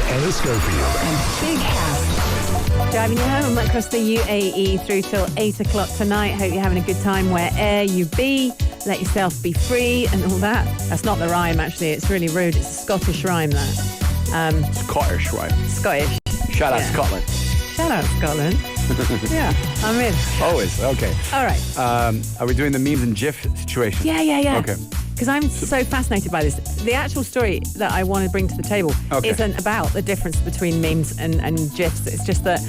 And Big House. Driving you home across the UAE through till 8 o'clock tonight. Hope you're having a good time where'er you be. Let yourself be free and all that. That's not the rhyme, actually. It's really rude. It's a Scottish rhyme, that. Scottish rhyme. Scottish. Shout out Scotland. Shout out Scotland. Yeah, I'm in. Always. Okay. All right. Are we doing the memes and GIF situation? Yeah. Okay. Because I'm so fascinated by this. The actual story that I want to bring to the table isn't about the difference between memes and GIFs. It's just that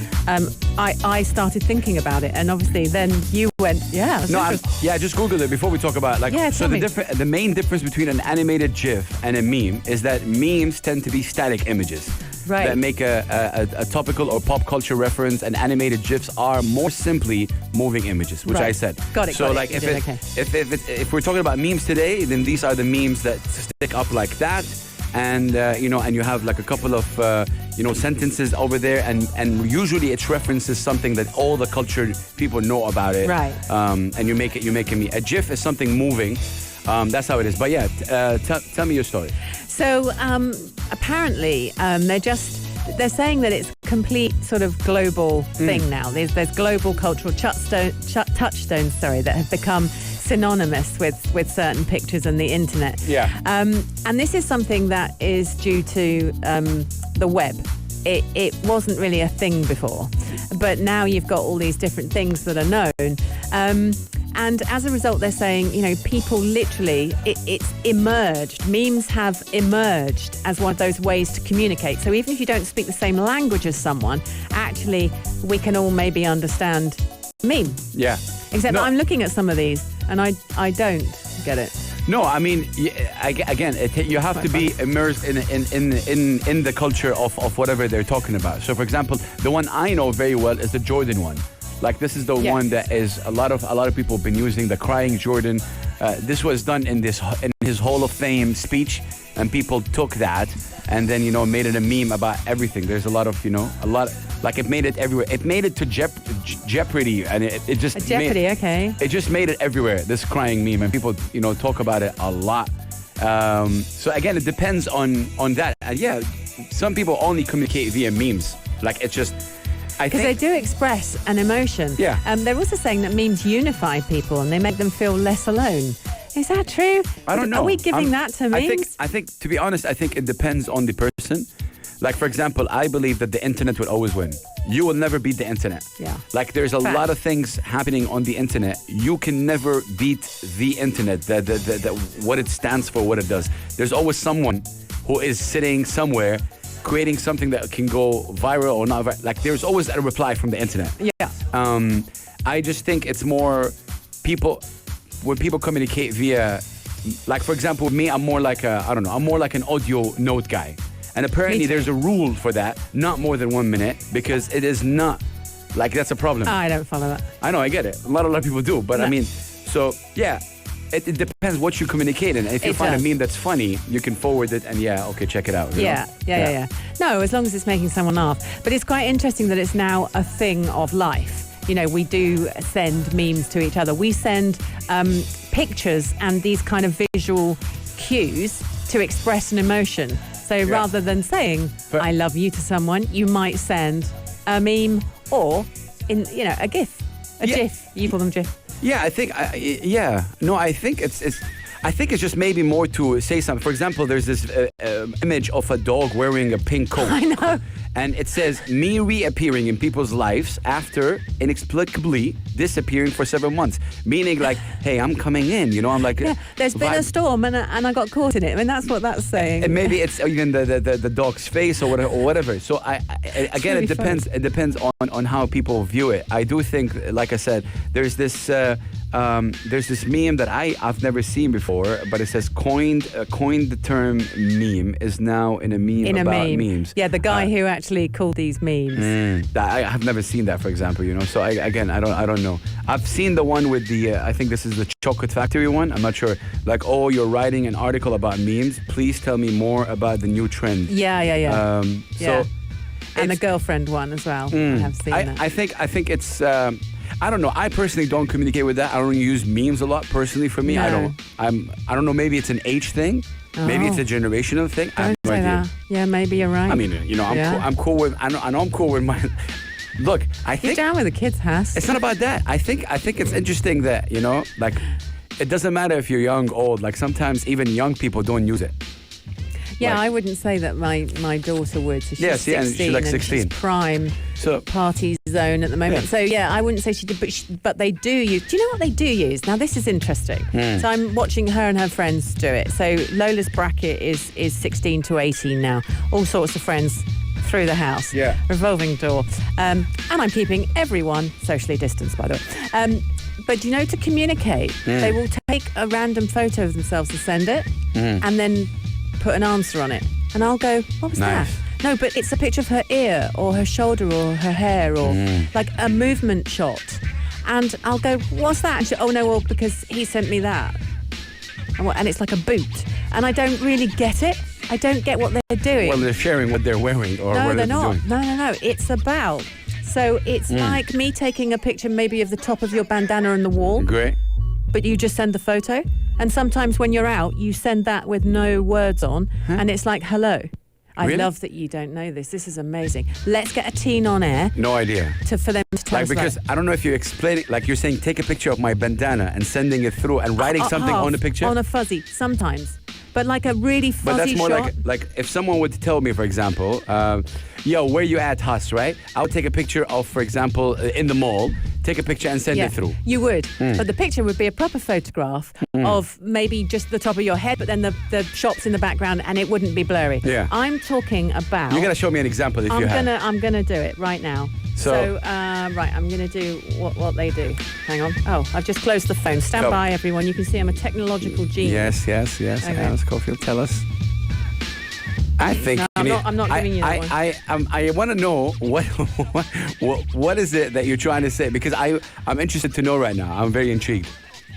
I started thinking about it, and obviously then you went, just Googled it before we talk about it. So the main difference between an animated GIF and a meme is that memes tend to be static images. Right. That make a topical or pop culture reference, and animated GIFs are more simply moving images, which I said. Got it. So got if we're talking about memes today, then these are the memes that stick up like that, and and you have like a couple of sentences over there, and usually it references something that all the cultured people know about it. Right. And you make it a GIF is something moving. That's how it is. But yeah, tell me your story. So apparently they're saying that it's a complete sort of global thing now. There's global cultural touchstones that have become synonymous with certain pictures and the internet. Yeah. And this is something that is due to the web. It wasn't really a thing before, but now you've got all these different things that are known. And as a result, they're saying, people literally, it's emerged. Memes have emerged as one of those ways to communicate. So even if you don't speak the same language as someone, actually, we can all maybe understand meme. Yeah. Except I'm looking at some of these, and I don't get it. No, I mean, again, you have to be immersed in the culture of whatever they're talking about. So, for example, the one I know very well is the Jordan one. Like, this is the one that is a lot of people have been using, the crying Jordan. This was done in his Hall of Fame speech, and people took that and then made it a meme about everything. There's a lot it made it everywhere. It made it to Jeopardy, and it just Jeopardy. It just made it everywhere. This crying meme, and people talk about it a lot. So again, it depends on that. And some people only communicate via memes. Like, it's just. Because they do express an emotion. Yeah. They're also saying that memes unify people and they make them feel less alone. Is that true? I don't know. Are we giving that to memes? I think, to be honest, I think it depends on the person. Like, for example, I believe that the internet will always win. You will never beat the internet. Yeah. Like, there's a lot of things happening on the internet. You can never beat the internet, what it stands for, what it does. There's always someone who is sitting somewhere creating something that can go viral or not viral. Like, there's always a reply from the internet. Yeah. I just think it's more when people communicate via, like, for example, with me, I'm more like I'm more like an audio note guy. And apparently there's a rule for that, not more than 1 minute, because it is not, like, that's a problem. I don't follow that. I know, I get it. A lot of people do, but I mean, so yeah. It depends what you communicate, and if you find a meme that's funny, you can forward it and check it out. Yeah. No, as long as it's making someone laugh. But it's quite interesting that it's now a thing of life. We do send memes to each other. We send pictures and these kind of visual cues to express an emotion. So rather than saying "I love you" to someone, you might send a meme or a GIF, GIF. You call them GIF. Yeah, I think, I think it's just maybe more to say something. For example, there's this image of a dog wearing a pink coat. I know. And it says, me reappearing in people's lives after inexplicably disappearing for 7 months. Meaning, like, hey, I'm coming in, I'm like... Yeah, there's been a storm and I got caught in it. I mean, that's what that's saying. And maybe it's even the dog's face or whatever. So, again, it depends. Funny. It depends on how people view it. I do think, like I said, there's this meme that I've never seen before, but it says coined the term meme is now in a meme about memes. Yeah, the guy who actually called these memes. I have never seen that, for example, So I don't know. I've seen the one with the I think this is the Chocolate Factory one. I'm not sure. Like, you're writing an article about memes. Please tell me more about the new trend. Yeah. So. And the girlfriend one as well. I have seen that. I think it's. I don't know. I personally don't communicate with that. I don't use memes a lot personally. For me, no. I don't know. Maybe it's an age thing. Maybe it's a generational thing. I have Don't no say idea. that. Yeah, maybe you're right. I mean, I'm cool with. I know I'm cool with my. Look, I You're think down with the kids, Hass. it's not about that. I think it's interesting that like, it doesn't matter if you're young, old. Like sometimes even young people don't use it. Yeah, like- I wouldn't say that my daughter would. So she's Yes, 16 yeah, and she's like 16. And she's prime So party zone at the moment. Yeah. So yeah, I wouldn't say she did, but they do use. Do you know what they do use? Now this is interesting. So I'm watching her and her friends do it. So Lola's bracket is 16 to 18 now. All sorts of friends through the house. Yeah. Revolving door. And I'm keeping everyone socially distanced, by the way. But to communicate, they will take a random photo of themselves and send it, and then put an answer on it. And I'll go, what was Nice. that? No, but it's a picture of her ear or her shoulder or her hair or like a movement shot. And I'll go, what's that? And she, oh, no, well, because he sent me that. And it's like a boot. And I don't really get it. I don't get what they're doing. well, they're sharing what they're wearing or No, what they're they're not. doing. No. It's about. So it's like me taking a picture maybe of the top of your bandana on the wall, Great. but you just send the photo. And sometimes when you're out, you send that with no words on, and it's like, hello. I Really? love that you don't know this. This is amazing. Let's get a teen on air No idea. for them to tell Like us about because I don't know if you explain it. Like you're saying, take a picture of my bandana and sending it through and writing something half on the picture. on a fuzzy, sometimes. But like a really fuzzy But that's more shot. like if someone would tell me, for example, yo, where you at, Huss, right? I would take a picture of, for example, in the mall, take a picture and send it through. You would. But the picture would be a proper photograph of maybe just the top of your head, but then the shops in the background, and it wouldn't be blurry. Yeah. I'm talking about. You're gonna show me an example if you have. I'm gonna do it right now. So- right, I'm gonna do what they do. Hang on. Oh, I've just closed the phone. Stand Go. by, everyone. You can see I'm a technological genius. Yes. Okay. Alice Cofield, tell us. I think No, I'm not giving you that one. I want to know what is it that you're trying to say, because I'm interested to know right now. I'm very intrigued.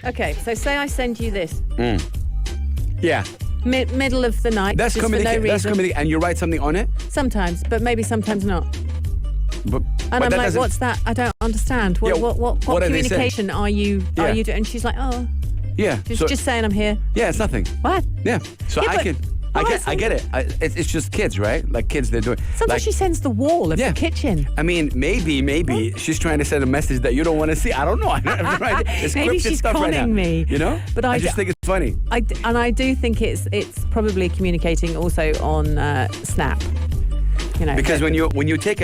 Okay, so say I send you this Yeah, middle of the night. that's just for no communication. That's reason. communication, and you write something on it. Sometimes, but maybe sometimes not. But And I'm that like, doesn't- what's that? I don't understand. What Yeah, what what are they saying? communication are you Yeah. doing? And she's like, oh, Yeah, just saying I'm here. yeah, it's nothing. What? Yeah, so Yeah, I but- can. I get it. It's just kids, right? Like kids, they're doing. Sometimes like, she sends the wall of Yeah. the kitchen. I mean, maybe she's trying to send a message that you don't want to see. I don't know. I don't have no idea. It's Maybe scripted she's stuff right now. conning me. You know? But I I just d- think it's funny. I do think it's probably communicating also on Snap. Because when you take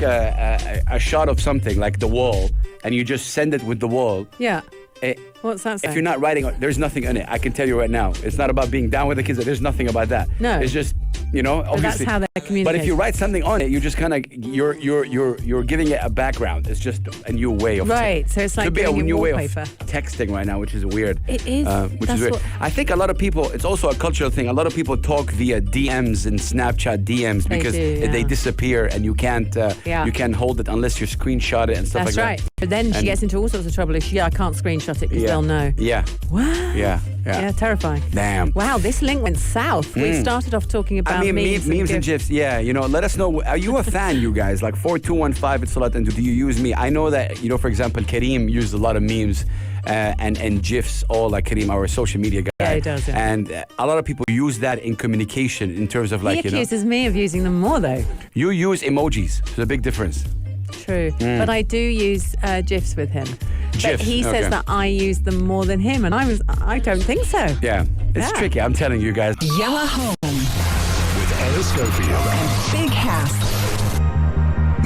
a shot of something like the wall and you just send it with the wall, yeah. it, What's that if say? you're not writing, there's nothing in it. I can tell you right now. It's not about being down with the kids. There's nothing about that. No. It's just, obviously. that's how they're But if communicating. you write something on it, you just kind of you're giving it a background. It's just a new way of Right, so it's like could be a giving it new way of wallpaper. texting right now, which is weird. It is. Which That's is weird. what- I think a lot of people. It's also a cultural thing. A lot of people talk via DMs and Snapchat DMs They because do, yeah. they disappear and you can't you can't hold it unless you screenshot it and stuff That's like right. that. But then she And- gets into all sorts of trouble if I can't screenshot it because they'll know. Yeah. What? Yeah. Yeah, terrifying. Damn. Wow, this link went south. We started off talking about I mean, memes, memes and GIFs. Yeah, let us know. Are you a fan, you guys? Like 4215, it's a lot. And do you use me? I know that, for example, Kareem used a lot of memes and GIFs, all like Kareem, our social media guy. Yeah, he does, yeah. And a lot of people use that in communication in terms of He like, accuses me of using them more, though. you use emojis. There's a big difference. True. But I do use GIFs with him. But GIFs, he says okay. that I use them more than him, and I don't think so. Yeah, it's Yeah. tricky. I'm telling you guys. Yellow Home With Anna Schofield. and Big Hass.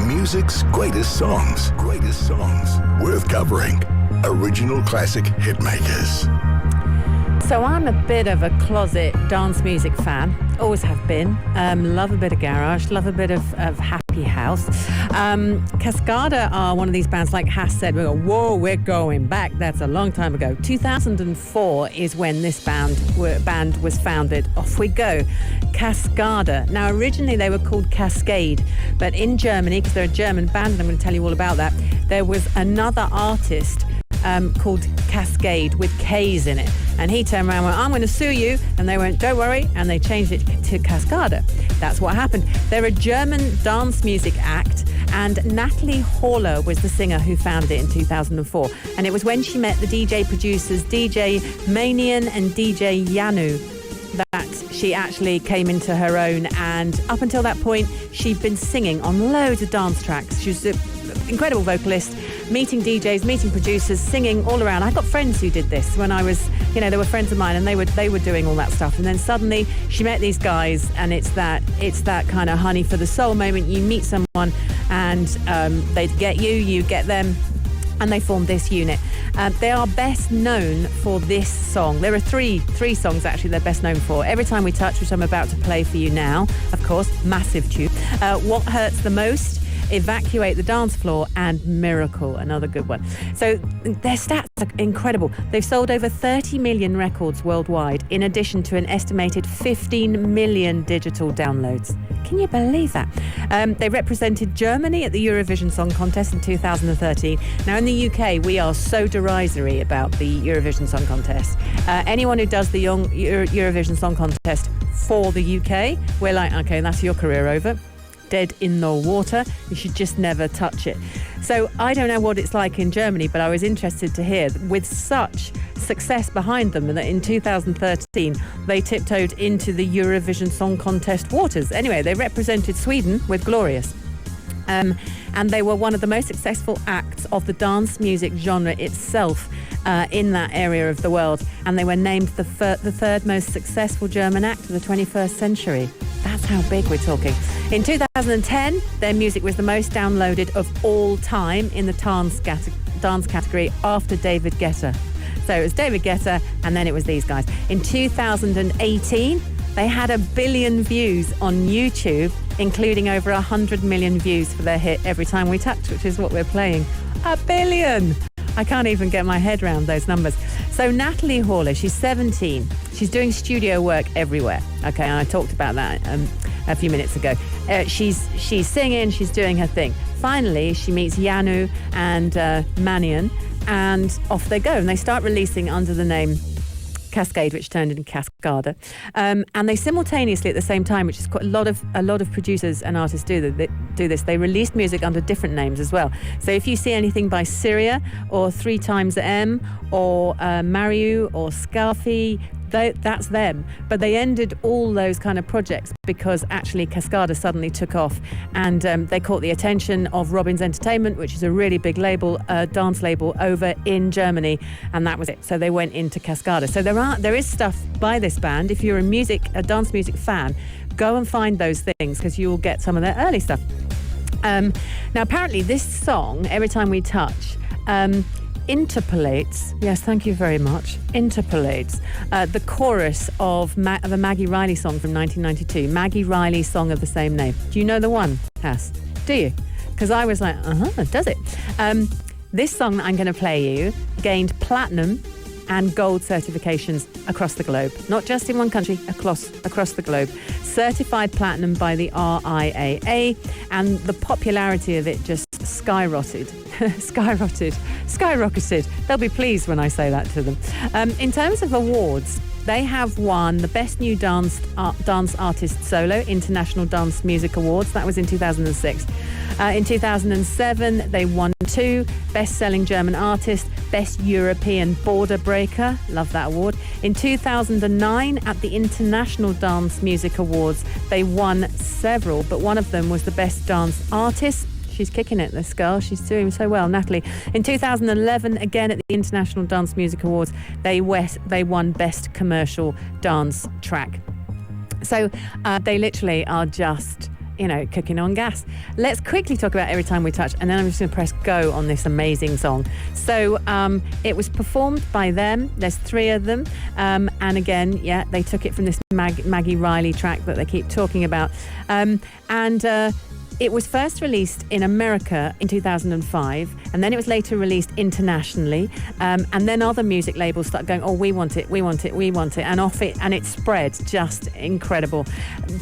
Music's greatest songs. Greatest songs. Worth covering. Original classic hit makers. So I'm a bit of a closet dance music fan. Always have been. Love a bit of garage. Love a bit of happy house. Cascada are one of these bands, like Hass said, we go, whoa, we're going back. That's a long time ago. 2004 is when this band was founded. Off we go. Cascada. Now, originally they were called Cascade, but in Germany, because they're a German band, and I'm going to tell you all about that, there was another artist called Cascade with K's in it. And he turned around and went, I'm going to sue you. And they went, don't worry. And they changed it to Cascada. That's what happened. They're a German dance music act. And Natalie Horler was the singer who founded it in 2004. And it was when she met the DJ producers DJ Manian and DJ Yanu that she she actually came into her own, and up until that point she'd been singing on loads of dance tracks. She was an incredible vocalist, meeting DJs, meeting producers, singing all around. I got friends who did this when I was, they were friends of mine, and they were doing all that stuff. And then suddenly she met these guys, and it's that kind of honey for the soul moment. You meet someone, and they get you, you get them, and they formed this unit. They are best known for this song. There are three songs actually they're best known for. Every Time We Touch, which I'm about to play for you now, of course, massive tune. What Hurts the Most, Evacuate the Dance Floor, and Miracle, another good one. So their stats are incredible. They've sold over 30 million records worldwide, in addition to an estimated 15 million digital downloads. Can you believe that? They represented Germany at the Eurovision Song Contest in 2013. Now, in the UK, we are so derisory about the Eurovision Song Contest. Anyone who does the Eurovision Song Contest for the UK, we're like, okay, that's your career over. Dead in the water. You should just never touch it. So I don't know what it's like in Germany, but I was interested to hear that with such success behind them, that in 2013 they tiptoed into the Eurovision Song Contest waters. Anyway, they represented Sweden with Glorious. And they were one of the most successful acts of the dance music genre itself in that area of the world. And they were named the third most successful German act of the 21st century. That's how big we're talking. In 2010, their music was the most downloaded of all time in the dance category after David Guetta. So it was David Guetta, and then it was these guys. In 2018, they had 1 billion views on YouTube, including over 100 million views for their hit Every Time We Touch, which is what we're playing. 1 billion! I can't even get my head around those numbers. So Natalie Horler, she's 17. She's doing studio work everywhere. Okay, and I talked about that a few minutes ago. She's singing, she's doing her thing. Finally, she meets Yanu and Manian, and off they go. And they start releasing under the name Cascade, which turned into Cascada, and they simultaneously at the same time, which is quite a lot of producers and artists do this. They released music under different names as well. So if you see anything by Syria or 3 Times M or Mariu or Scarfi, that's them. But they ended all those kind of projects because actually Cascada suddenly took off, and they caught the attention of Robbins Entertainment, which is a really big label, dance label over in Germany, and that was it. So they went into Cascada. So there is stuff by this band. If you're a dance music fan, go and find those things because you'll get some of their early stuff. Now apparently this song, Every Time We Touch, interpolates, yes, thank you very much, interpolates the chorus of the Maggie Riley song from 1992, Maggie Riley's song of the same name. Do you know the one, Cass? Do you? Because I was like, does it? This song that I'm going to play you gained platinum and gold certifications across the globe, not just in one country, across the globe. Certified platinum by the RIAA, and the popularity of it just skyrocketed. They'll be pleased when I say that to them. In terms of awards, they have won the Best New Dance Artist Solo International Dance Music Awards. That was in 2006. In 2007, they won 2 Best-Selling German Artist, Best European Border Breaker. Love that award. In 2009, at the International Dance Music Awards, they won several, but one of them was the Best Dance Artist. She's kicking it, this girl. She's doing so well, Natalie. In 2011, again at the International Dance Music Awards, they won Best Commercial Dance Track. So they literally are just, cooking on gas. Let's quickly talk about Every Time We Touch, and then I'm just going to press go on this amazing song. So it was performed by them. There's 3 of them. And again, they took it from this Maggie Riley track that they keep talking about. It was first released in America in 2005, and then it was later released internationally. And then other music labels started going, oh, we want it, and off it, and it spread. Just incredible.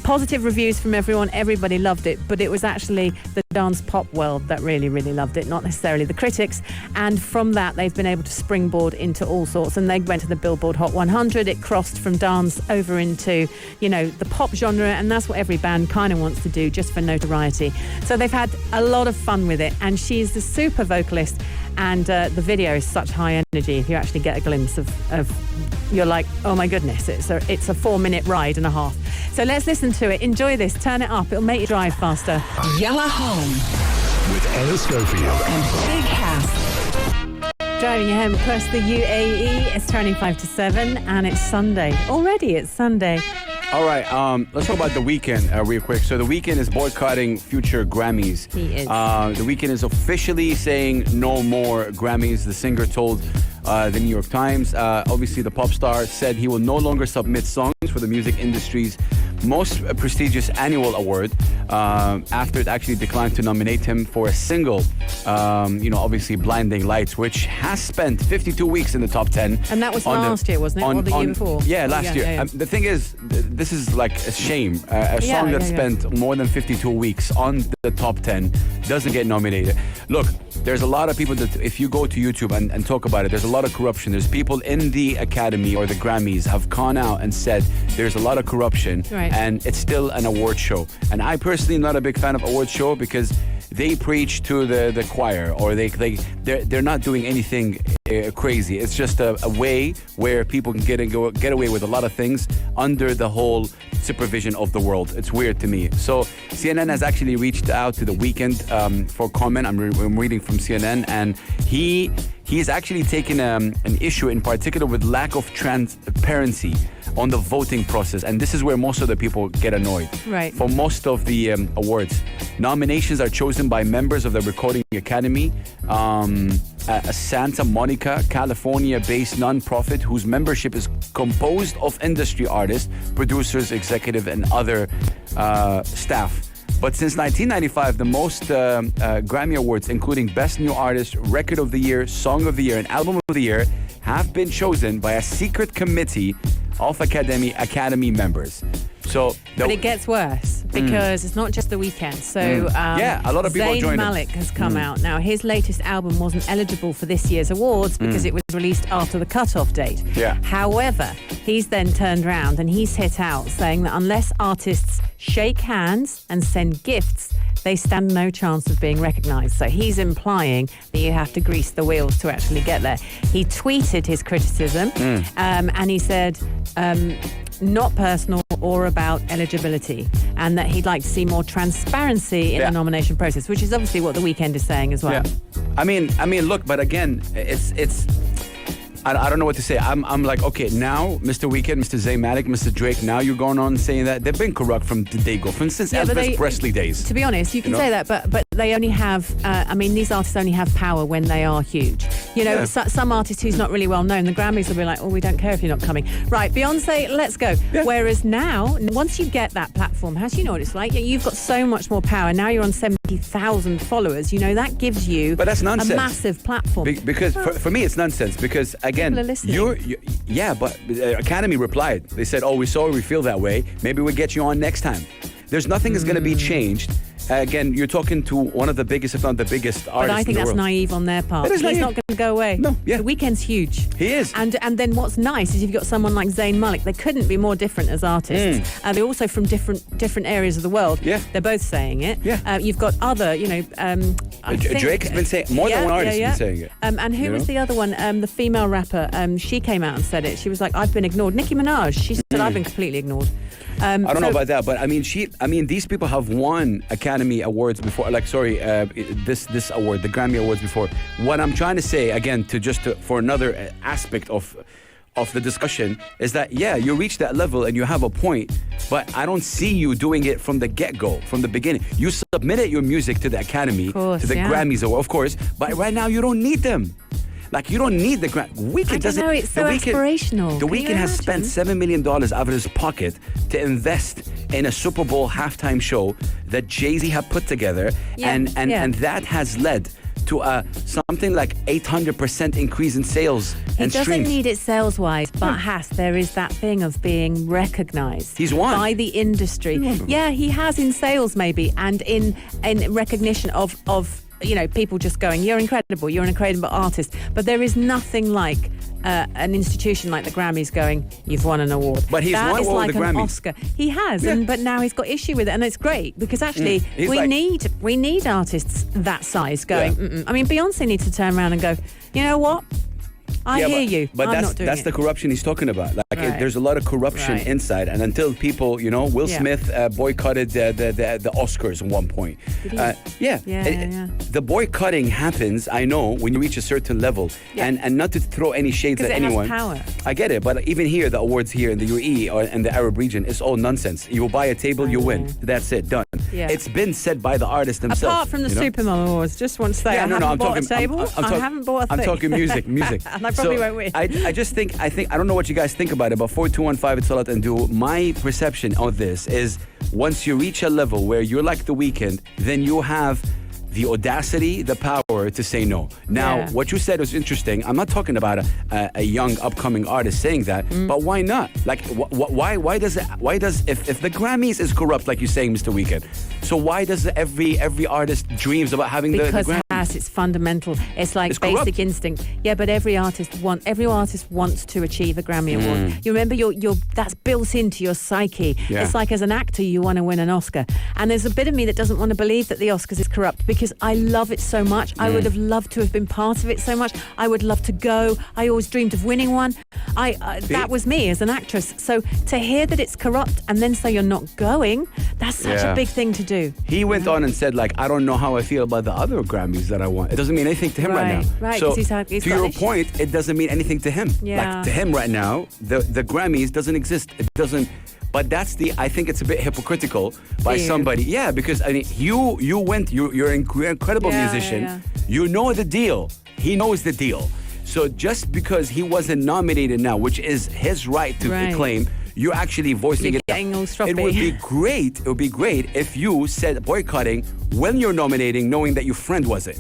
Positive reviews from everyone. Everybody loved it, but it was actually the dance pop world that really, really loved it, not necessarily the critics. And from that, they've been able to springboard into all sorts, and they went to the Billboard Hot 100. It crossed from dance over into, the pop genre, and that's what every band kind of wants to do, just for notoriety. So they've had a lot of fun with it, and she's a super vocalist, And the video is such high energy. If you actually get a glimpse of you're like, oh my goodness, it's a 4-minute ride and a half. So let's listen to it. Enjoy this. Turn it up. It'll make you drive faster. Yellow Home With Anna Schofield. and Big House. Driving you home across the UAE. It's turning 5 to 7 and it's Sunday. Already it's Sunday. All right, let's talk about The Weeknd real quick. So The Weeknd is boycotting future Grammys. He is. The Weeknd is officially saying no more Grammys. The singer told the New York Times. Obviously, the pop star said he will no longer submit songs for the music industry's most prestigious annual award after it actually declined to nominate him for a single, obviously Blinding Lights, which has spent 52 weeks in the top 10. And that was last year, wasn't it? Or the year before? Yeah, last year. Yeah. The thing is, this is like a shame. A song that spent more than 52 weeks on the top 10 doesn't get nominated. Look, there's a lot of people that, if you go to YouTube and talk about it, there's a lot of corruption. There's people in the Academy or the Grammys have gone out and said there's a lot of corruption, right. And it's still an award show. And I personally am not a big fan of award show because they preach to the choir, or they're not doing anything crazy. It's just a way where people can get away with a lot of things under the whole supervision of the world. It's weird to me. So CNN has actually reached out to The Weeknd for comment. I'm reading from CNN, and he's actually taken an issue in particular with lack of transparency on the voting process, and this is where most of the people get annoyed. Right. For most of the awards, nominations are chosen by members of the Recording Academy, a Santa Monica, California-based nonprofit whose membership is composed of industry artists, producers, executive, and other staff. But since 1995, the most Grammy Awards, including Best New Artist, Record of the Year, Song of the Year, and Album of the Year, have been chosen by a secret committee of Academy members. But it gets worse because it's not just The Weeknd. So a lot of people Zayn joined him. Malik has come out. Now, his latest album wasn't eligible for this year's awards because it was released after the cutoff date. Yeah. However, he's then turned around and he's hit out saying that unless artists shake hands and send gifts, they stand no chance of being recognised. So he's implying that you have to grease the wheels to actually get there. He tweeted his criticism and he said, not personal or about eligibility, and that he'd like to see more transparency in the nomination process, which is obviously what The Weeknd is saying as well. Yeah. I mean, look, but again, it's. I don't know what to say. I'm like, okay, now, Mr. Weeknd, Mr. Zayn Malik, Mr. Drake, now you're going on saying that they've been corrupt from the day go, since Elvis Presley days. To be honest, you can say that, but they only have, these artists only have power when they are huge. Some artist who's not really well known, the Grammys will be like, oh, we don't care if you're not coming. Right, Beyonce, let's go. Yeah. Whereas now, once you get that platform, how do you know what it's like? You've got so much more power. Now you're on 70,000 followers. That gives you but that's nonsense. A massive platform. Because for me, it's nonsense. Because again, but the Academy replied. They said, "Oh, we feel that way. Maybe we'll get you on next time." There's nothing is going to be changed. Again, you're talking to one of the biggest, if not the biggest, artists. But I think in the that's world. naive on their part. It is He's naive. not going to go away. No, yeah. The Weeknd's huge. He is. And then what's nice is you've got someone like Zayn Malik. They couldn't be more different as artists. They're also from different areas of the world. Yeah. They're both saying it. Yeah. You've got other, Drake's been saying, more than one artist has been saying it. And who was the other one? The female rapper. She came out and said it. She was like, I've been ignored. Nicki Minaj. She said, I've been completely ignored. I don't know about that, but these people have won Academy Awards before. This award, the Grammy Awards before. What I'm trying to say, again, for another aspect of the discussion, is that you reach that level and you have a point, but I don't see you doing it from the get-go, from the beginning. You submitted your music to the Academy, to the Grammys, of course, but right now you don't need them. Like, you don't need the Weeknd. I don't know, it's so aspirational. The Weeknd has spent $7 million out of his pocket to invest in a Super Bowl halftime show that Jay-Z had put together, and that has led to something like 800% increase in sales and streams. He doesn't need it sales-wise, but there is that thing of being recognised. He's won. By the industry. Yeah, he has in sales maybe, and in recognition of people just going, you're incredible, you're an incredible artist. But there is nothing like an institution like the Grammys going, you've won an award. But he's that won is all like the an Grammys. Oscar. He has, but now he's got issue with it, and it's great because actually He's we like- need artists that size going. I mean, Beyonce needs to turn around and go, you know what? I hear you. But I'm that's not doing that's it. the corruption he's talking about. Like Right. there's a lot of corruption Right. inside, and until people, Will Yeah. Smith boycotted the Oscars at one point. Did he? Yeah. The boycotting happens, I know, when you reach a certain level, Yeah. and not to throw any shades at 'Cause it has anyone. power. I get it, but even here, the awards here in the UAE or in the Arab region, it's all nonsense. You buy a table, you win. That's it, done. Yeah. It's been said by the artist themselves. Apart from the Supermom Awards, just want to say I haven't bought a table. I haven't bought a thing. I'm talking music. And I probably won't win. I just think I don't know what you guys think about it, but 4215 it's Salat and Do. My perception of this is once you reach a level where you're like The Weeknd, then you have the audacity, the power to say no. Now, Yeah. what you said was interesting. I'm not talking about a young upcoming artist saying that, but why not? Like, why does if the Grammys is corrupt, like you're saying, Mr. Weeknd, so why does every artist dreams about having the Because Grammys? it's fundamental. It's like It's basic corrupt. instinct. Yeah, but every artist wants to achieve a Grammy Award. You remember your that's built into your psyche. Yeah. It's like as an actor you want to win an Oscar. And there's a bit of me that doesn't want to believe that the Oscars is corrupt because I love it so much. I would have loved to have been part of it so much. I would love to go. I always dreamed of winning one. That was me as an actress. So to hear that it's corrupt and then say you're not going, that's such Yeah. a big thing to do. He went on and said, like, I don't know how I feel about the other Grammys that I won. It doesn't mean anything to him right, Right, now. right, So 'cause he's to got your an issue. point, it doesn't mean anything to him. Yeah. Like to him right now, the Grammys doesn't exist. It doesn't. But I think it's a bit hypocritical by Do you? somebody. Yeah, because I mean, you're an incredible Yeah, musician. yeah. You know the deal. He knows the deal. So just because he wasn't nominated now, which is his right to Right. claim, you're actually voicing You're it. getting all stroppy. It would be great. It would be great if you said boycotting when you're nominating, knowing that your friend wasn't.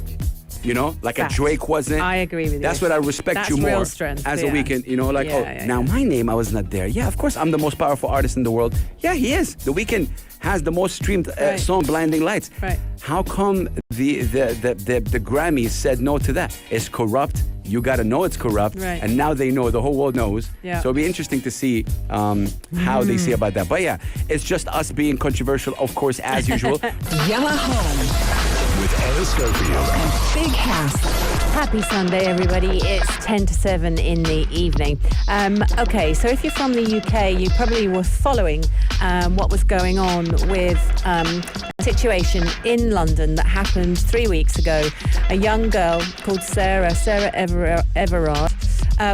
Like Fact. a Drake wasn't. I agree with you. That's what I respect That's you more real strength, as a yeah. Weeknd. Yeah, Now my name, I was not there. Yeah, of course, I'm the most powerful artist in the world. Yeah, he is. The Weeknd has the most streamed Right. song, "Blinding Lights." Right. How come the Grammys said no to that? It's corrupt. You got to know it's corrupt, Right. and now they know. The whole world knows. Yeah. So it'll be interesting to see how they see about that. But yeah, it's just us being controversial, of course, as usual. Yella Home With Anna Schofield. and Big House. Happy Sunday, everybody. It's 10 to 7 in the evening. Okay, so if you're from the UK, you probably were following what was going on with a situation in London that happened 3 weeks ago. A young girl called Sarah Everard,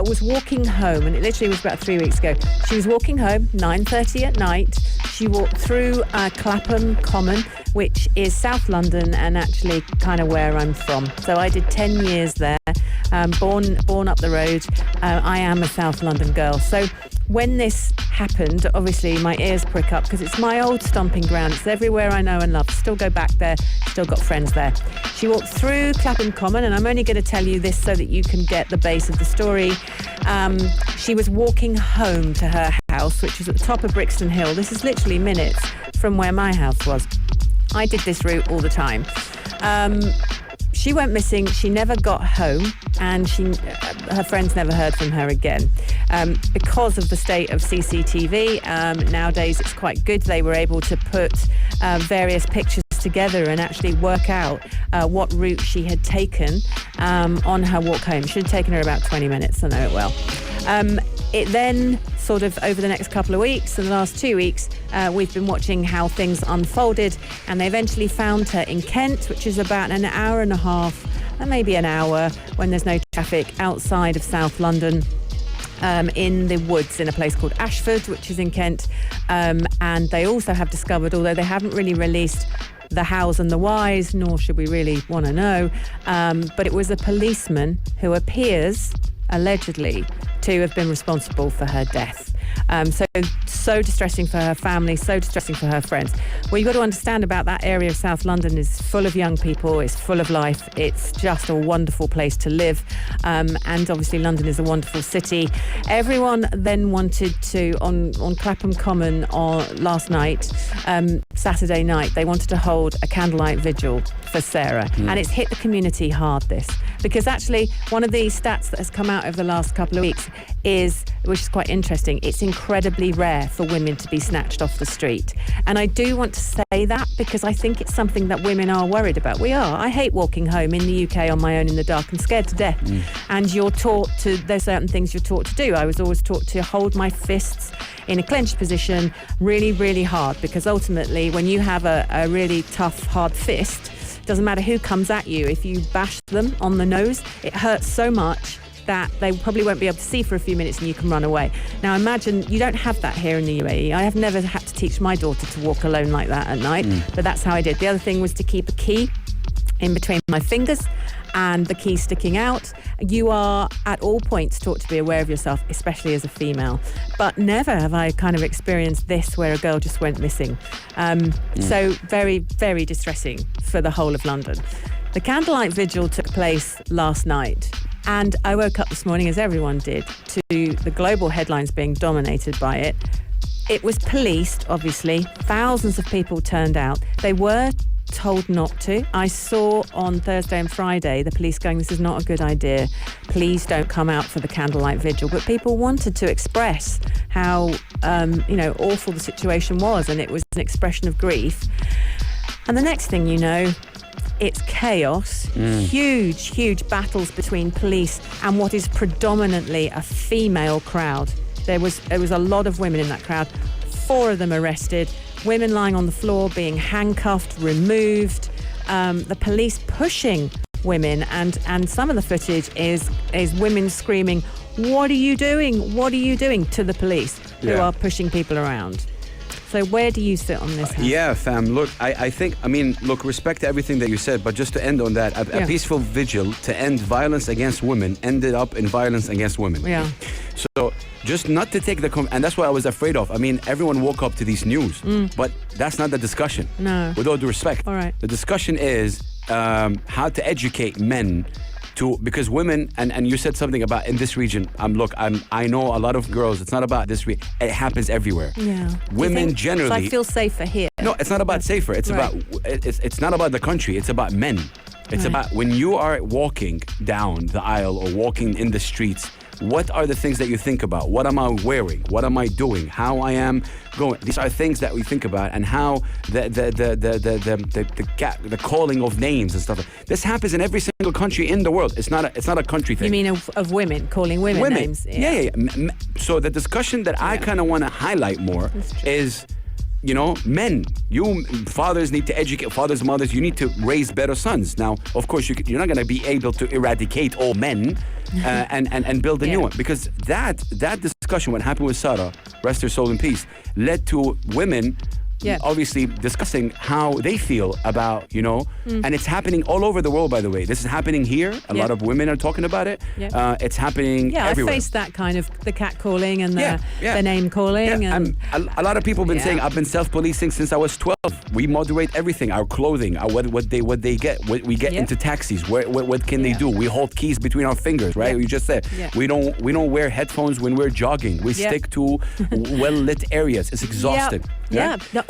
was walking home, and it literally was about 3 weeks ago. She was walking home, 9:30 at night. She walked through Clapham Common, which is South London and actually kind of where I'm from. So I did 10 years there, born up the road. I am a South London girl. So when this happened, obviously my ears prick up because it's my old stomping ground. It's everywhere I know and love. Still go back there. Still got friends there. She walked through Clapham Common, and I'm only going to tell you this so that you can get the base of the story. She was walking home to her house, which is at the top of Brixton Hill. This is literally minutes from where my house was. I did this route all the time. She went missing. She never got home, and her friends never heard from her again. Because of the state of CCTV, nowadays it's quite good. They were able to put various pictures together and actually work out what route she had taken on her walk home. It should have taken her about 20 minutes, I know it well. It then sort of over the next couple of weeks, and the last 2 weeks, we've been watching how things unfolded, and they eventually found her in Kent, which is about an hour and a half, maybe an hour when there's no traffic, outside of South London. In the woods in a place called Ashford, which is in Kent. And they also have discovered, although they haven't really released the hows and the whys, nor should we really want to know, but it was a policeman who appears, allegedly, to have been responsible for her death. So distressing for her family, so distressing for her friends. Well, you've got to understand about that area of South London is full of young people, it's full of life, it's just a wonderful place to live, and obviously London is a wonderful city. Everyone then wanted to, on Clapham Common last night, Saturday night, they wanted to hold a candlelight vigil for Sarah, and it's hit the community hard, this, because actually one of the stats that has come out over the last couple of weeks is, which is quite interesting, it's incredibly rare for women to be snatched off the street. And I do want to say that because I think it's something that women are worried about. We are. I hate walking home in the UK on my own in the dark. I'm scared to death. And you're taught to, there's certain things you're taught to do. I was always taught to hold my fists in a clenched position really, really hard, because ultimately when you have a really tough, hard fist, doesn't matter who comes at you, if you bash them on the nose, it hurts so much that they probably won't be able to see for a few minutes and you can run away. Now imagine, you don't have that here in the UAE. I have never had to teach my daughter to walk alone like that at night, but that's how I did. The other thing was to keep a key in between my fingers and the key sticking out. You are at all points taught to be aware of yourself, especially as a female. But never have I kind of experienced this where a girl just went missing. So very, very distressing for the whole of London. The candlelight vigil took place last night. And I woke up this morning, as everyone did, to the global headlines being dominated by it. It was policed, obviously. Thousands of people turned out. They were told not to. I saw on Thursday and Friday the police going, this is not a good idea. Please don't come out for the candlelight vigil. But people wanted to express how, awful the situation was. And it was an expression of grief. And the next thing you know, it's chaos, huge battles between police and what is predominantly a female crowd. There was a lot of women in that crowd, 4 of them arrested, women lying on the floor being handcuffed, removed, the police pushing women, and some of the footage is women screaming, what are you doing? What are you doing? To the police who are pushing people around. So where do you sit on this? Yeah, fam. Look, I think, respect to everything that you said, but just to end on that, a peaceful vigil to end violence against women ended up in violence against women. Yeah. So just not to take and that's what I was afraid of. I mean, everyone woke up to these news, but that's not the discussion. No. With all due respect. All right. The discussion is how to educate men because women, and you said something about in this region, I know a lot of girls, it's not about this region, it happens everywhere. Yeah. Women generally. So I feel safer here. No, it's not about safer. It's about, it's not about the country, it's about men. It's about when you are walking down the aisle or walking in the streets, what are the things that you think about? What am I wearing? What am I doing? How I am going? These are things that we think about, and how the calling of names and stuff. This happens in every single country in the world. It's not a country thing. You mean of women calling women names? Yeah. So the discussion that I kind of want to highlight more is, men, you fathers need to educate, fathers, mothers, you need to raise better sons. Now, of course, you're not going to be able to eradicate all men and build a new one, because that discussion, what happened with Sarah, rest her soul in peace, led to women obviously discussing how they feel about, and it's happening all over the world, by the way. This is happening here. A lot of women are talking about it. It's happening everywhere. I faced that kind of the cat calling and the name calling. And a lot of people have been saying, I've been self-policing since I was 12. We moderate everything, our clothing, what they get, what we get into taxis, what can they do? We hold keys between our fingers, right? You just said we don't wear headphones when we're jogging. We stick to well-lit areas. It's exhausting.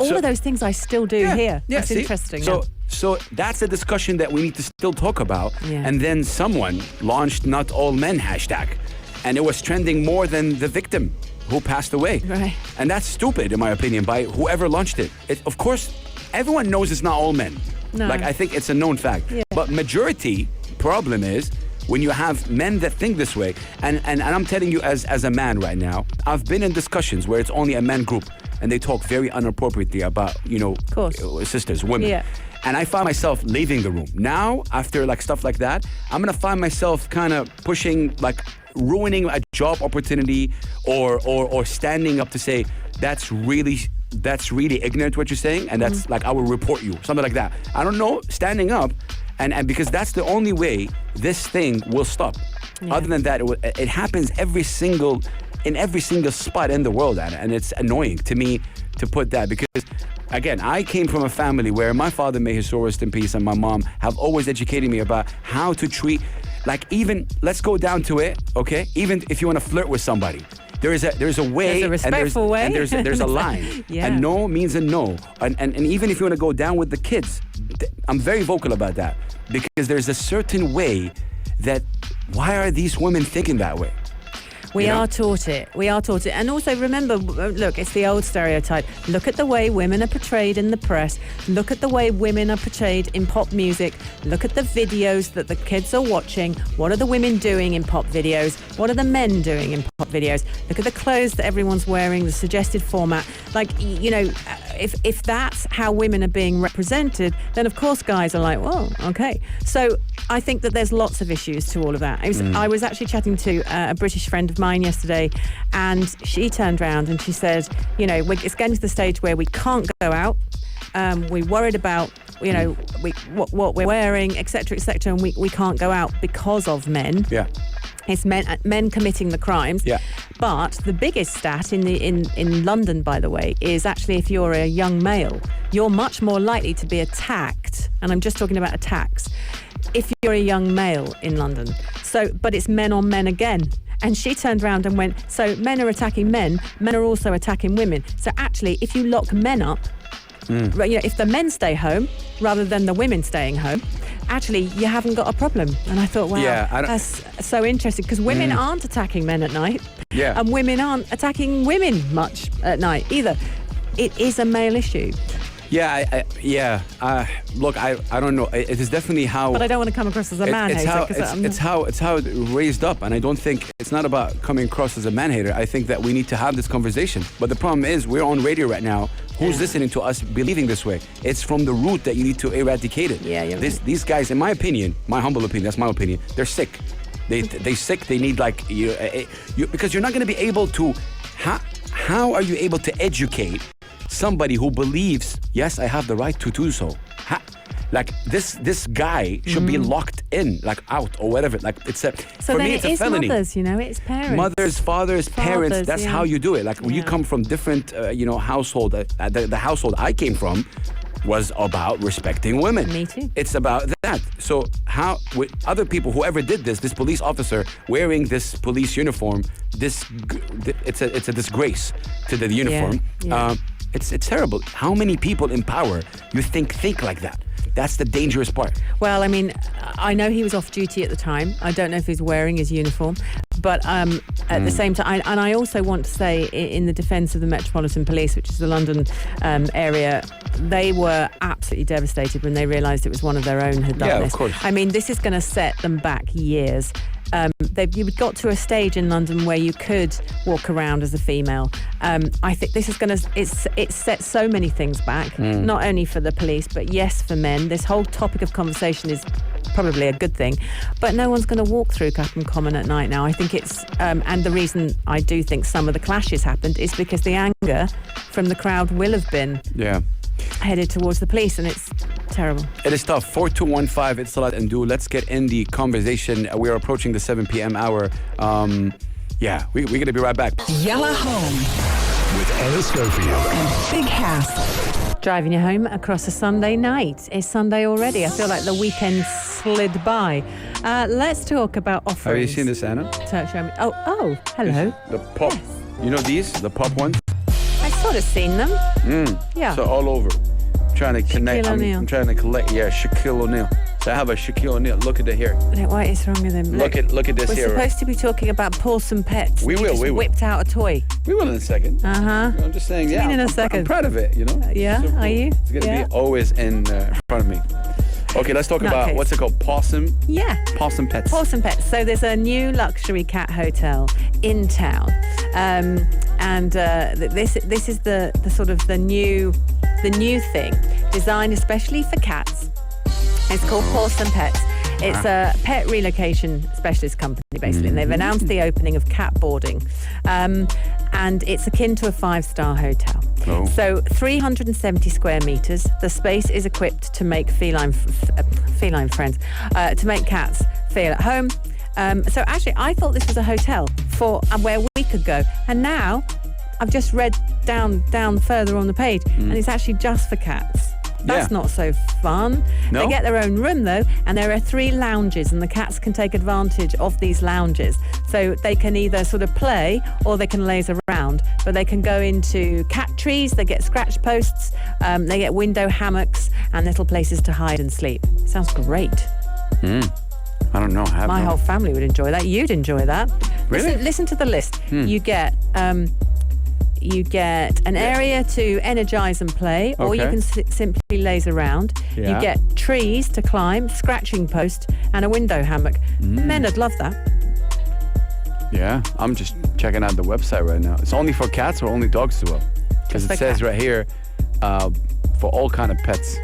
All of those things I still do here. That's interesting. So that's a discussion that we need to still talk about. And then someone launched "Not All Men" hashtag, and it was trending more than the victim who passed away. Right. And that's stupid, in my opinion, by whoever launched it. Of course, everyone knows it's not all men. No. I think it's a known fact. But majority problem is when you have men that think this way. And I'm telling you as a man right now, I've been in discussions where it's only a man group, and they talk very inappropriately about, sisters, women. And I find myself leaving the room. Now, after stuff like that, I'm going to find myself kind of pushing, ruining a job opportunity or standing up to say, that's really ignorant what you're saying, and that's I will report you, something like that. I don't know, standing up, and because that's the only way this thing will stop. Other than that, it happens every single in every single spot in the world, and it's annoying to me to put that, because again, I came from a family where my father, may his soul rest in peace, and my mom have always educated me about how to treat, like, even, let's go down to it, okay? Even if you want to flirt with somebody, there's a way, there's a respectful way, and there's a line. Yeah. A no means a no, and even if you want to go down with the kids, I'm very vocal about that, because there's a certain way that, why are these women thinking that way? We are taught it. And also remember, look, it's the old stereotype. Look at the way women are portrayed in the press. Look at the way women are portrayed in pop music. Look at the videos that the kids are watching. What are the women doing in pop videos? What are the men doing in pop videos? Look at the clothes that everyone's wearing, the suggested format. Like, if that's how women are being represented, then of course guys are like, well, okay. So I think that there's lots of issues to all of that. I was actually chatting to a British friend of mine yesterday, and she turned around and she said, it's getting to the stage where we can't go out. We're worried about, what we're wearing, etc., and we can't go out because of men. Yeah. It's men committing the crimes. Yeah. But the biggest stat in London, by the way, is actually if you're a young male, you're much more likely to be attacked, and I'm just talking about attacks, if you're a young male in London. So, but it's men on men again. And she turned around and went, so men are attacking men are also attacking women. So actually, if you lock men up, if the men stay home rather than the women staying home, actually you haven't got a problem. And I thought, wow, that's so interesting, because women aren't attacking men at night, and women aren't attacking women much at night either. It is a male issue. Look, I don't know. It is definitely how. But I don't want to come across as a man hater. It's how it raised up, and I don't think it's not about coming across as a man hater. I think that we need to have this conversation. But the problem is, we're on radio right now. Who's listening to us believing this way? It's from the root that you need to eradicate it. Yeah, These guys, in my opinion, my humble opinion, that's my opinion, they're sick. They sick. They need because you're not going to be able to. How are you able to educate somebody who believes, yes, I have the right to do so? Like this guy should be locked in, like out or whatever. Like for me, it's a felony. Mothers, it's parents. Mothers, fathers, parents. That's how you do it. Like when you come from different, household. The household I came from was about respecting women. Me too. It's about that. So how with other people, whoever did this police officer wearing this police uniform, it's a disgrace to the uniform. Yeah. It's terrible. How many people in power you think like that? That's the dangerous part. Well, I mean, I know he was off duty at the time. I don't know if he's wearing his uniform. But at the same time, and I also want to say, in the defence of the Metropolitan Police, which is the London area, they were absolutely devastated when they realised it was one of their own had done this. Yeah, of course. I mean, this is going to set them back years. You got to a stage in London where you could walk around as a female. I think this is going to it set so many things back, not only for the police, but yes, for men. This whole topic of conversation is probably a good thing, but no one's going to walk through Clapham Common at night now. I think it's and the reason I do think some of the clashes happened is because the anger from the crowd will have been headed towards the police, and it's terrible. It is tough. 4215, it's Salat and Do. Let's get in the conversation. We are approaching the 7 p.m. hour. We're going to be right back. Yalla Home With Anna Schofield. and Big House. Driving you home across a Sunday night. It's Sunday already. I feel like the weekend slid by. Let's talk about offerings. Have you seen this, Anna? Show me. Oh, hello. The pop. Yes. You know these? The pop ones? I've sort of seen them. Yeah. So all over. Trying to connect. I'm trying to collect. Yeah, Shaquille O'Neal. So I have a Shaquille O'Neal. Look at it here. What is wrong with him? Look at this we're here. We're supposed to be talking about Paulson Pets. We will. Whipped out a toy. We will in a second. I'm just saying. Yeah. In a second. I'm proud of it. Yeah. So cool. Are you? It's gonna be always in front of me. Okay, let's talk about what's it called? Possum. Yeah. Possum Pets. Possum Pets. So there's a new luxury cat hotel in town, and this is the sort of the new thing, designed especially for cats. It's called Possum Pets. It's a pet relocation specialist company, basically, and they've announced the opening of cat boarding, and it's akin to a 5-star hotel. Oh. So 370 square meters. The space is equipped to make feline friends, to make cats feel at home. So actually, I thought this was a hotel for where we could go. And now I've just read down further on the page, and it's actually just for cats. That's not so fun. No? They get their own room though, and there are 3 lounges, and the cats can take advantage of these lounges. So they can either sort of play or they can laze around, but they can go into cat trees, they get scratch posts, they get window hammocks and little places to hide and sleep. Sounds great. I don't know. My whole family would enjoy that. You'd enjoy that. Really? Listen to the list. You get an area to energize and play, or you can simply laze around. Yeah. You get trees to climb, scratching post, and a window hammock. Men would love that. Yeah, I'm just checking out the website right now. It's only for cats or only dogs as well? Because it says right here, for all kind of pets.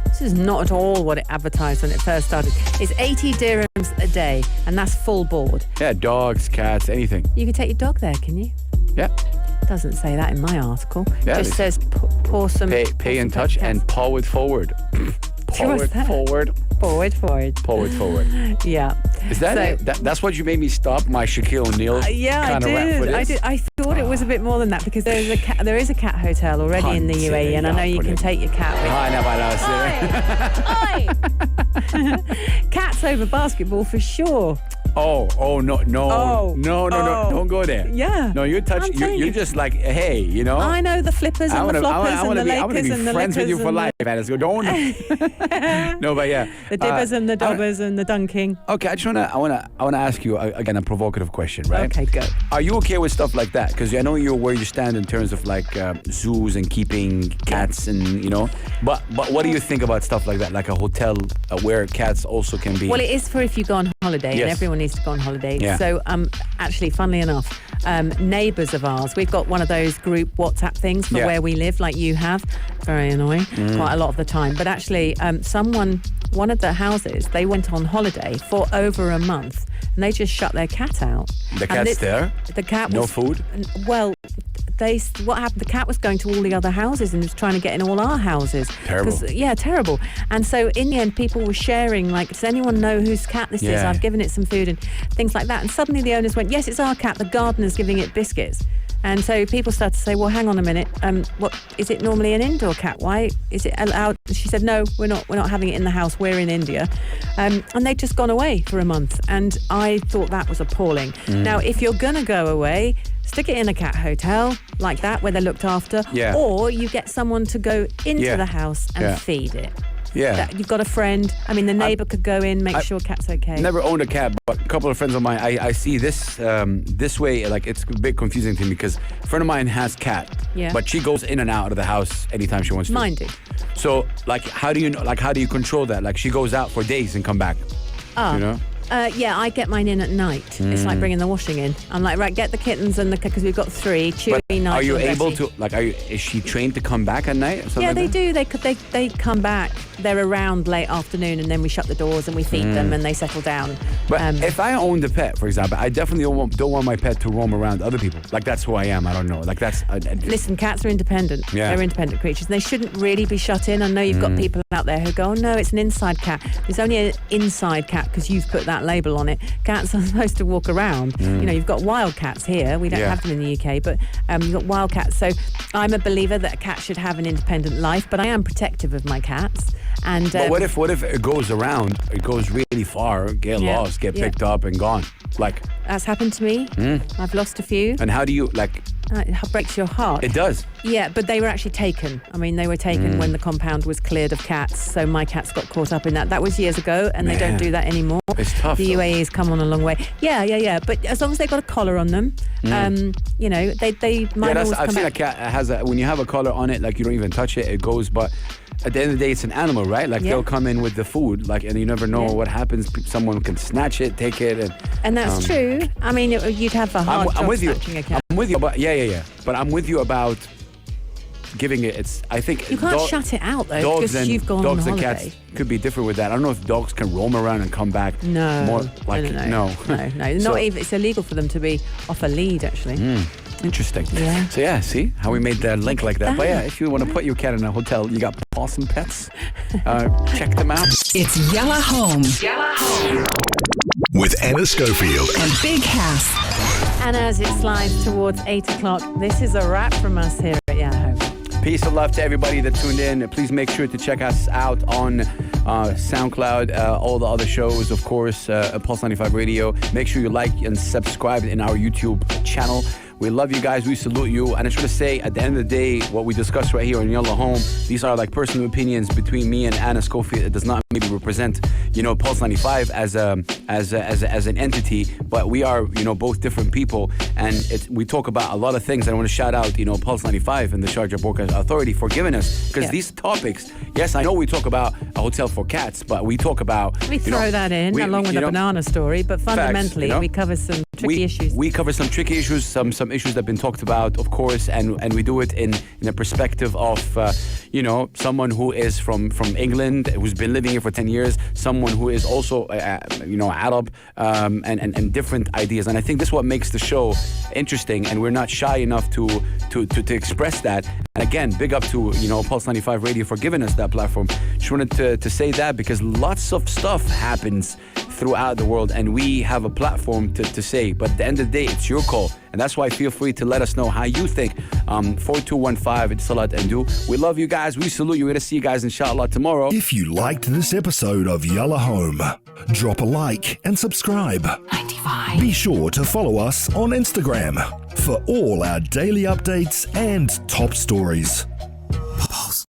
This is not at all what it advertised when it first started. It's 80 dirhams a day, and that's full board. Yeah, dogs, cats, anything. You can take your dog there, can you? Yeah. Doesn't say that in my article. Yeah, It just says pour some... Pay in touch and paw it forward. Paw it forward. Forward. Yeah. Is that it? That's what you made me stop my Shaquille O'Neal kind of rap for this? I thought it was a bit more than that, because there is a cat hotel already in the UAE, and I know you can take your cat with. Cats over basketball for sure. No, don't go there. Yeah. No, you're just like, hey, you know. I know the flippers and the floppers and the I want to Lakers be and the friends with you for life, Alice. Don't. No, but yeah. The dibbers and the dobbers and the dunking. Okay, I wanna ask you again a provocative question, right? Okay, go. Are you okay with stuff like that? Because I know you're where you stand in terms of like zoos and keeping cats, and you know. But what do you think about stuff like that, like a hotel where cats also can be? Well, it is for if you go on holiday, Yes. and everyone needs to go on holiday. Yeah. So, actually, funnily enough, neighbours of ours, we've got one of those group WhatsApp things for where we live, like you have. Very annoying, quite a lot of the time. But actually, one of the houses, they went on holiday for over a month, and they just shut their cat out. The cat's there? The cat was... No food? Well... what happened? The cat was going to all the other houses and was trying to get in all our houses. Terrible. Yeah, terrible. And so in the end, people were sharing, like, does anyone know whose cat this is? Yeah. I've given it some food and things like that. And suddenly the owners went, yes, it's our cat. The gardener's giving it biscuits. And so people started to say, well, hang on a minute. What is it normally an indoor cat? Why is it allowed? She said, no, we're not having it in the house. We're in India. And they'd just gone away for a month. And I thought that was appalling. Now, if you're going to go away, stick it in a cat hotel like that where they're looked after. Yeah. Or you get someone to go into the house and feed it. Yeah. You've got a friend. I mean, the neighbour could go in, make sure cat's okay. Never owned a cat, but a couple of friends of mine, I see this this way, like it's a bit confusing to me because a friend of mine has cat, but she goes in and out of the house anytime she wants to. Mine do. So, like, how do you control that? Like, she goes out for days and come back. You know? Yeah, I get mine in at night. It's like bringing the washing in. I'm like, right, get the kittens and because we've got 3, Chewy, Nigel, are you and able Bessie. to, like, is she trained to come back at night or something? Yeah, like they that? do. They come back. They're around late afternoon, and then we shut the doors and we feed them, and they settle down. But if I owned a pet, for example, I definitely don't want my pet to roam around other people. Like, that's who I am. I don't know. Like, that's... Listen, cats are independent. Yeah. They're independent creatures. They shouldn't really be shut in. I know you've got people out there who go, oh, no, it's an inside cat. There's only an inside cat because you've put that label on it. Cats are supposed to walk around. You know, you've got wild cats here. We don't have them in the UK, but you've got wild cats. So I'm a believer that a cat should have an independent life, but I am protective of my cats. And but what if it goes around, it goes really far, get lost, get picked up and gone? Like... That's happened to me. I've lost a few. And how do you, like... It breaks your heart. It does. Yeah, but they were actually taken. I mean, they were taken when the compound was cleared of cats. So my cats got caught up in that. That was years ago, and they don't do that anymore. It's tough. The UAE has come on a long way. Yeah. But as long as they've got a collar on them, you know, they might always come I've seen back. a cat has when you have a collar on it, like you don't even touch it, it goes. But at the end of the day, it's an animal, right? Like they'll come in with the food, like, and you never know what happens. Someone can snatch it, take it, and that's true. I mean, you'd have a hard job snatching a cat. I'm with you, but but I'm with you about giving it. I think you can't shut it out though because you've gone on holiday. holiday. Dogs and cats could be different with that. I don't know if dogs can roam around and come back. No, more like no. Not even. It's illegal for them to be off a lead, actually. Interesting. Yeah. So yeah, see how we made the link like that. But yeah, if you want to put your cat in a hotel, you got awesome pets. Check them out. It's Yalla Home. with Anna Schofield. And Big House. And as it slides towards 8 o'clock, this is a wrap from us here at Yellow Home. Peace and love to everybody that tuned in. Please make sure to check us out on SoundCloud, all the other shows, of course, Pulse 95 Radio. Make sure you like and subscribe in our YouTube channel. We love you guys. We salute you. And I just want to say, at the end of the day, what we discuss right here in Yellow Home, these are like personal opinions between me and Anna Schofield. It does not maybe represent, Pulse 95 as an entity, but we are, both different people. And we talk about a lot of things. And I want to shout out, Pulse 95 and the Sharjah Broadcast Authority for giving us, because these topics, yes, I know we talk about a hotel for cats, but we talk about... We throw that in along with the banana story, but fundamentally we cover some tricky issues. We cover some tricky issues, some issues that have been talked about, of course, and we do it in a perspective of, someone who is from England, who's been living here for 10 years, someone who is also, Arab, and different ideas. And I think this is what makes the show interesting, and we're not shy enough to express that. And again, big up to, Pulse 95 Radio for giving us that platform. Just wanted to say that because lots of stuff happens throughout the world, and we have a platform to say. But at the end of the day, it's your call. And that's why feel free to let us know how you think. 4215, it's Salat and Do. We love you guys. We salute you. We're going to see you guys, inshallah, tomorrow. If you liked this episode of Yalla Home, drop a like and subscribe. 95. Be sure to follow us on Instagram for all our daily updates and top stories.